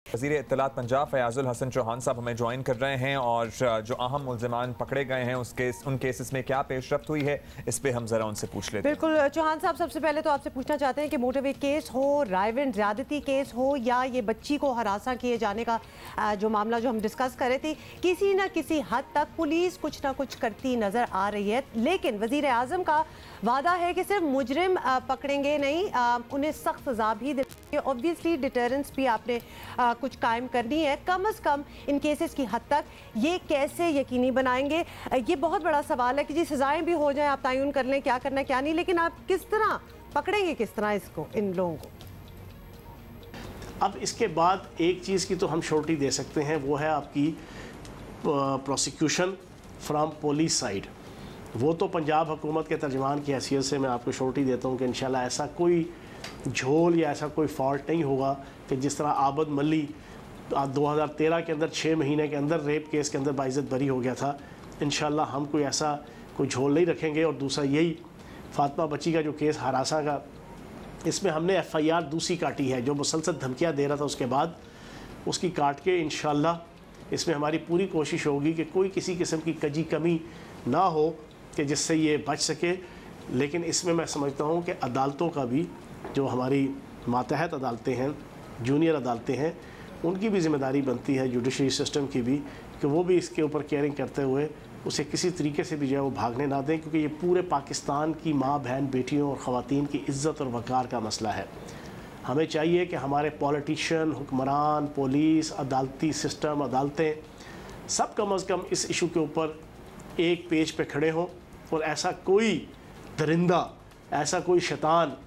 वज़ीर इत्तलात पंजाब फयाजुल हसन चौहान साहब हमें ज्वाइन कर रहे हैं और जो अहम मुल्ज़िमान पकड़े गए हैं उन केसेस में क्या पेशरफ्त हुई है इस पे हम जरा उनसे पूछ लेते हैं। बिल्कुल चौहान साहब, सबसे पहले तो आपसे पूछना चाहते हैं कि मोटरवे केस हो, रायवन ज्यादती केस हो या ये बच्ची को हरासा किए जाने का जो मामला जो हम डिस्कस कर रहे थे, किसी न किसी हद तक पुलिस कुछ ना कुछ करती नजर आ रही है। लेकिन वज़ीर आज़म का वादा है कि सिर्फ मुजरिम पकड़ेंगे नहीं, उन्हें सख्त सज़ा भी देंगे। ऑब्वियसली डिटरेंस भी आपने कुछ कायम करनी है कम से कम इन केसेस की हद तक। ये कैसे यकीनी बनाएंगे? ये बहुत बड़ा सवाल है कि जी सजाएं भी हो जाए, आप तयन कर लें क्या करना है क्या नहीं, लेकिन आप किस तरह पकड़ेंगे, किस तरह इसको, इन लोगों को? अब इसके बाद एक चीज़ की तो हम श्योरिटी दे सकते हैं, वो है आपकी प्रोसिक्यूशन फ्रॉम पुलिस साइड। वो तो पंजाब हुकूमत के तर्जमान की हैसियत से मैं आपको श्योरिटी देता हूँ कि इंशाल्लाह ऐसा कोई झोल या ऐसा कोई फॉल्ट नहीं होगा कि जिस तरह आबद मल्ली 2013 के अंदर 6 महीने के अंदर रेप केस के अंदर बाइज्जत बरी हो गया था। इंशाल्लाह हम कोई ऐसा कोई झोल नहीं रखेंगे। और दूसरा यही फातिमा बच्ची का जो केस हरासा का, इसमें हमने FIR दूसरी काटी है, जो मुसलसल धमकियाँ दे रहा था उसके बाद उसकी काट के इंशाल्लाह इसमें हमारी पूरी कोशिश होगी कि कोई किसी किस्म की कजी कमी ना हो कि जिससे ये बच सके। लेकिन इसमें मैं समझता हूँ कि अदालतों का भी, जो हमारी मातहत अदालतें हैं, जूनियर अदालतें हैं, उनकी भी ज़िम्मेदारी बनती है, जुडिशरी सिस्टम की भी, कि वो भी इसके ऊपर केयरिंग करते हुए उसे किसी तरीके से भी जो है वो भागने ना दें, क्योंकि ये पूरे पाकिस्तान की माँ बहन बेटियों और ख़वातीन की इज़्ज़त और वक़ार का मसला है। हमें चाहिए कि हमारे पॉलिटिशियन, हुक्मरान, पुलिस, अदालती सिस्टम, अदालतें सब कम अज़ कम इस इशू के ऊपर एक पेज पे खड़े हों और ऐसा कोई दरिंदा, ऐसा कोई शैतान,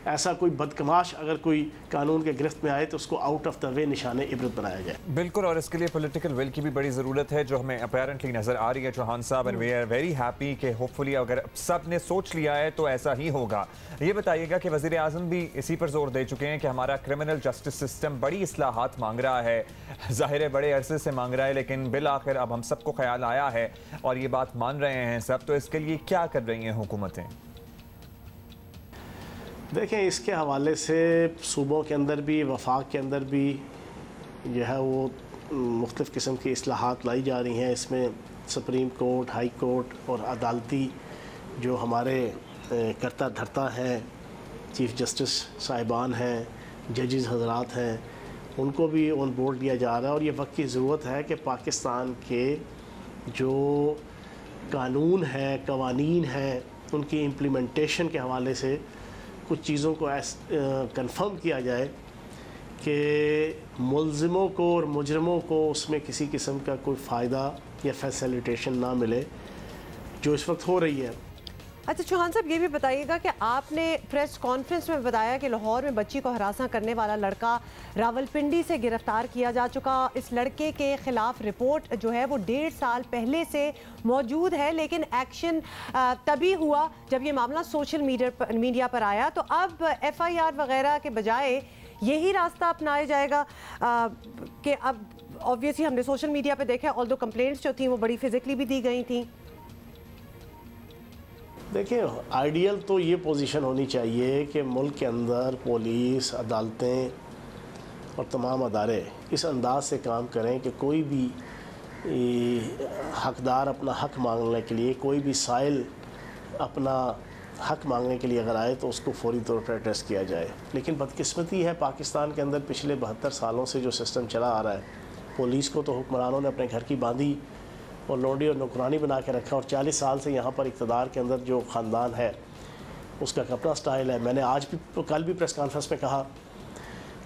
ऐसा कोई बदकमाश अगर कोई कानून के गिरफ्त में आए तो उसको आउट ऑफ द वे निशाने इबरत बनाया जाए। बिल्कुल, और इसके लिए पॉलिटिकल विल की भी बड़ी ज़रूरत है जो हमें अपेरेंटली नज़र आ रही है Chauhan sahab, and we are very happy कि होपफुली अगर सब ने सोच लिया है तो ऐसा ही होगा। ये बताइएगा कि वज़ीर आज़म भी इसी पर जोर दे चुके हैं कि हमारा क्रिमिनल जस्टिस सिस्टम बड़ी इस्लाहात मांग रहा है, ज़ाहिर है बड़े अरसे से मांग रहा है, लेकिन बिल आखिर अब हम सबको ख्याल आया है और ये बात मान रहे हैं सब। तो इसके लिए क्या कर रही हैं हुकूमतें? देखें, इसके हवाले से सूबों के अंदर भी, वफाक के अंदर भी जो है वो मुख्तलिफ़ किस्म की इस्लाहात लाई जा रही हैं। इसमें सुप्रीम कोर्ट, हाई कोर्ट और अदालती जो हमारे करता धरता हैं, चीफ़ जस्टिस साहिबान हैं, जजेस हजरात हैं, उनको भी ऑन बोर्ड लिया जा रहा है। और ये वक्त की ज़रूरत है कि पाकिस्तान के जो कानून हैं, कवानीन हैं, उनकी इम्प्लीमेंटेशन के हवाले से कुछ चीज़ों को कंफर्म किया जाए कि मुल्ज़िमों को और मुजरिमों को उसमें किसी किस्म का कोई फ़ायदा या फैसिलिटेशन ना मिले, जो इस वक्त हो रही है। अच्छा चौहान साहब, ये भी बताइएगा कि आपने प्रेस कॉन्फ्रेंस में बताया कि लाहौर में बच्ची को हरासा करने वाला लड़का रावलपिंडी से गिरफ्तार किया जा चुका। इस लड़के के खिलाफ रिपोर्ट जो है वो 1.5 साल पहले से मौजूद है, लेकिन एक्शन तभी हुआ जब ये मामला सोशल मीडिया पर आया। तो अब FIR वगैरह के बजाय यही रास्ता अपनाया जाएगा कि अब ऑब्वियसली हमने सोशल मीडिया पर देखा, ऑल्दो कंप्लेंट्स जो थी वो बड़ी फिजिकली भी दी गई थी। देखिए, आइडियल तो ये पोजीशन होनी चाहिए कि मुल्क के अंदर पुलिस, अदालतें और तमाम अदारे इस अंदाज से काम करें कि कोई भी हकदार अपना हक मांगने के लिए, कोई भी साइल अपना हक मांगने के लिए अगर आए तो उसको फौरी तौर पर एड्रेस किया जाए। लेकिन बदकिस्मती है, पाकिस्तान के अंदर पिछले 72 सालों से जो सिस्टम चला आ रहा है, पुलिस को तो हुक्मरानों ने अपने घर की बांधी और लोडी और नौकरानी बना के रखा। और 40 साल से यहाँ पर इक़्तिदार के अंदर जो ख़ानदान है उसका अपना स्टाइल है। मैंने आज भी, कल भी प्रेस कॉन्फ्रेंस में कहा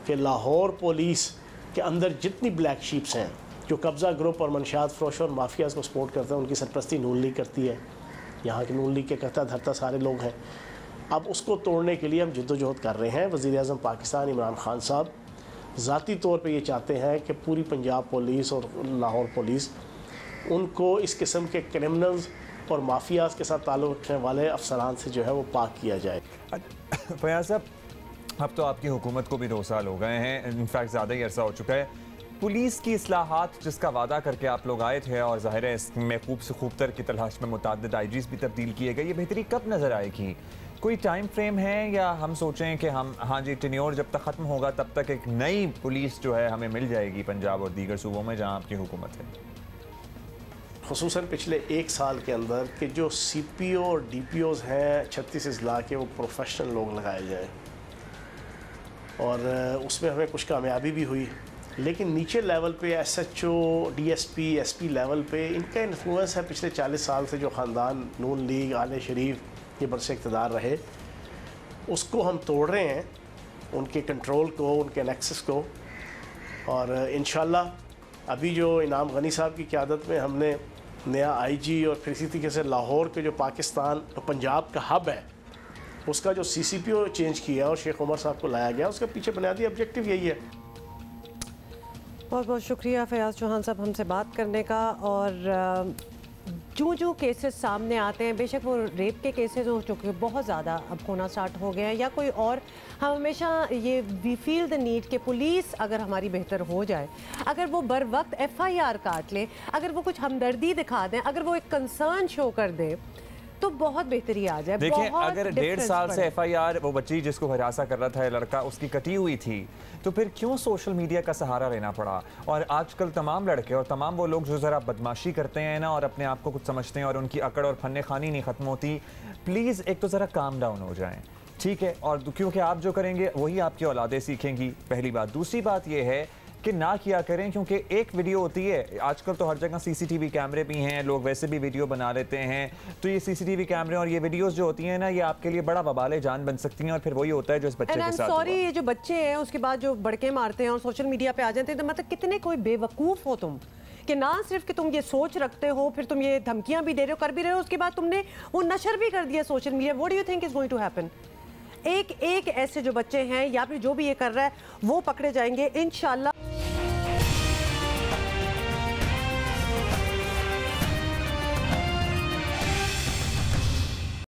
कि लाहौर पुलिस के अंदर जितनी ब्लैक शीप्स हैं, जो कब्ज़ा ग्रुप और मनशात फरोश और माफियाज़ को सपोर्ट करते हैं, उनकी सरपरस्ती नून लीग करती है। यहाँ की नून लीग के करता धरता सारे लोग हैं। अब उसको तोड़ने के लिए हम जद्दोजहद कर रहे हैं। वज़ीर आज़म पाकिस्तान इमरान खान साहब ज़ाती तौर पर ये चाहते हैं कि पूरी पंजाब पुलिस और लाहौर पुलिस, उनको इस किस्म के क्रिमिनल्स और माफियाज़ के साथ ताल्लुक़ रखने वाले अफसरान से जो है वो पाक किया जाए। फयाज साहब, अब तो आपकी हुकूमत को भी 2 साल हो गए हैं, इनफैक्ट ज़्यादा ही अरसा हो चुका है। पुलिस की इस्लाहात जिसका वादा करके आप लोग आए थे और ज़ाहिर है इसमें खूब से खूबतर की तलाश में मुतअद्दिद आईजीज़ भी तब्दील किए गए, ये बेहतरी कब नज़र आएगी? कोई टाइम फ्रेम है या हम सोचें कि हम हाँ जी टेन्योर जब तक ख़त्म होगा तब तक एक नई पुलिस जो है हमें मिल जाएगी पंजाब और दीगर सूबों में जहाँ आपकी हुकूमत है? ख़ुसूसन पिछले 1 साल के अंदर कि जो CPO और DPOs हैं 36 अजला के, वो प्रोफेशनल लोग लगाए जाएँ और उसमें हमें कुछ कामयाबी भी हुई। लेकिन नीचे लेवल पे SHO, DSP, SP लेवल पे इनका इन्फ्लुएंस है पिछले 40 साल से, जो ख़ानदान नून लीग आले शरीफ ये बरसे इक़्तिदार रहे, उसको हम तोड़ रहे हैं, उनके कंट्रोल को, उनके नेक्सस को। और इंशाल्लाह अभी जो इनाम गनी साहब की क़यादत में हमने नया IG और फिर इसी तरीके से लाहौर के जो पाकिस्तान पंजाब का हब है उसका जो CCPO चेंज किया और शेख उमर साहब को लाया गया, उसका पीछे बुनियादी ऑब्जेक्टिव यही है। बहुत बहुत शुक्रिया फयाज चौहान साहब हमसे बात करने का। और जो केसेस सामने आते हैं, बेशक वो रेप के केसेस हो चुके बहुत ज़्यादा अब होना स्टार्ट हो गया है या कोई और, हम हमेशा ये वी फील द नीड कि पुलिस अगर हमारी बेहतर हो जाए, अगर वो बर वक्त FIR काट ले, अगर वो कुछ हमदर्दी दिखा दें, अगर वो एक कंसर्न शो कर दें तो बहुत बेहतरी आ जाए। देखिए अगर 1.5 साल से FIR वो बच्ची जिसको हरासा कर रहा था ये लड़का उसकी कटी हुई थी, तो फिर क्यों सोशल मीडिया का सहारा लेना पड़ा? और आजकल तमाम लड़के और तमाम वो लोग जो ज़रा बदमाशी करते हैं ना और अपने आप को कुछ समझते हैं और उनकी अकड़ और फन्ने खानी नहीं ख़त्म होती, प्लीज़ एक तो ज़रा काम डाउन हो जाएं, ठीक है? और क्योंकि आप जो करेंगे वही आपकी औलादें सीखेंगी, पहली बात। दूसरी बात ये है कि ना किया करें, क्योंकि एक वीडियो होती है, आजकल तो हर जगह CCTV कैमरे भी हैं, लोग वैसे भी वीडियो बना लेते हैं, तो ये CCTV कैमरे और ये वीडियोस जो होती हैं ना, ये आपके लिए बड़ा बवाले जान बन सकती हैं और फिर वही होता है जो इस बच्चे के साथ सॉरी ये जो बच्चे हैं उसके बाद जो बड़के मारते हैं और सोशल मीडिया पे आ जाते हैं, तो मतलब कितने कोई बेवकूफ़ हो तुम कि ना सिर्फ कि तुम ये सोच रखते हो, फिर तुम ये धमकियां भी दे रहे हो, कर भी रहे हो, उसके बाद तुमने वो नशर भी कर दिया social media. What do you think is going to happen? एक ऐसे जो बच्चे हैं या फिर जो भी ये कर रहा है वो पकड़े जाएंगे इंशाल्लाह।